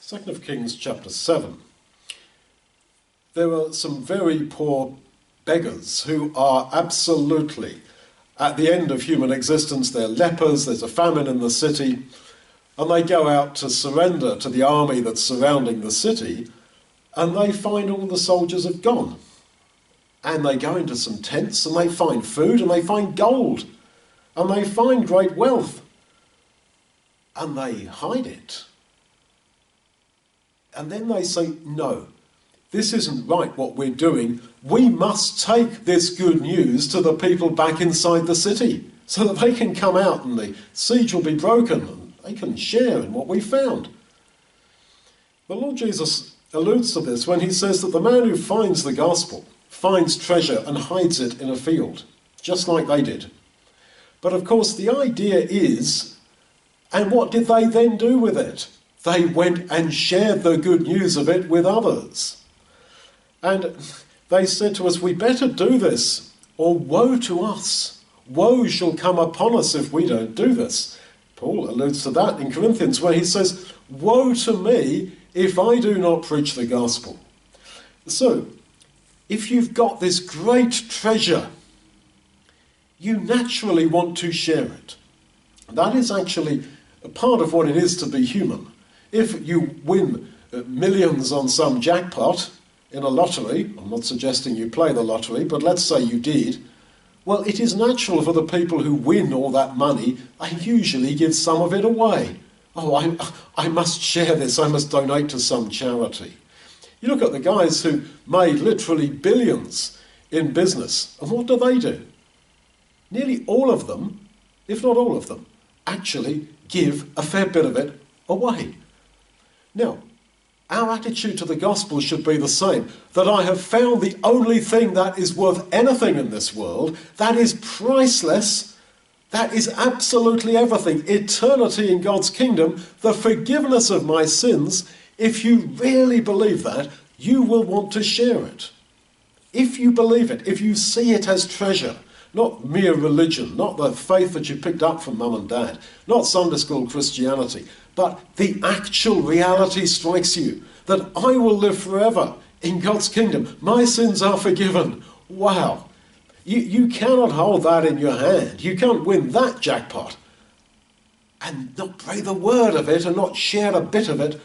2nd of Kings chapter 7. There are some very poor beggars who are absolutely at the end of human existence. They're lepers, there's a famine in the city, and they go out to surrender to the army that's surrounding the city, and they find all the soldiers have gone. And they go into some tents, and they find food, and they find gold, and they find great wealth, and they hide it. And then they say, no, this isn't right what we're doing. We must take this good news to the people back inside the city so that they can come out and the siege will be broken and they can share in what we found. The Lord Jesus alludes to this when he says that the man who finds the gospel finds treasure and hides it in a field, just like they did. But of course the idea is, and what did they then do with it? They went and shared the good news of it with others. And they said to us, we better do this, or woe to us. Woe shall come upon us if we don't do this. Paul alludes to that in Corinthians, where he says, woe to me if I do not preach the gospel. So, if you've got this great treasure, you naturally want to share it. That is actually a part of what it is to be human. If you win millions on some jackpot in a lottery, I'm not suggesting you play the lottery, but let's say you did, well, it is natural for the people who win all that money, they usually give some of it away. Oh, I must share this, I must donate to some charity. You look at the guys who made literally billions in business, and what do? Nearly all of them, if not all of them, actually give a fair bit of it away. Now, our attitude to the gospel should be the same, that I have found the only thing that is worth anything in this world, that is priceless, that is absolutely everything, eternity in God's kingdom, the forgiveness of my sins. If you really believe that, you will want to share it. If you believe it, if you see it as treasure, not mere religion, not the faith that you picked up from mum and dad, not Sunday school Christianity, but the actual reality strikes you that I will live forever in God's kingdom. My sins are forgiven. Wow. You cannot hold that in your hand. You can't win that jackpot and not breathe a word of it and not share a bit of it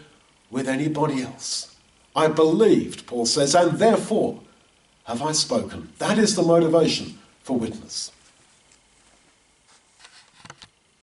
with anybody else. I believed, Paul says, and therefore have I spoken. That is the motivation for witness.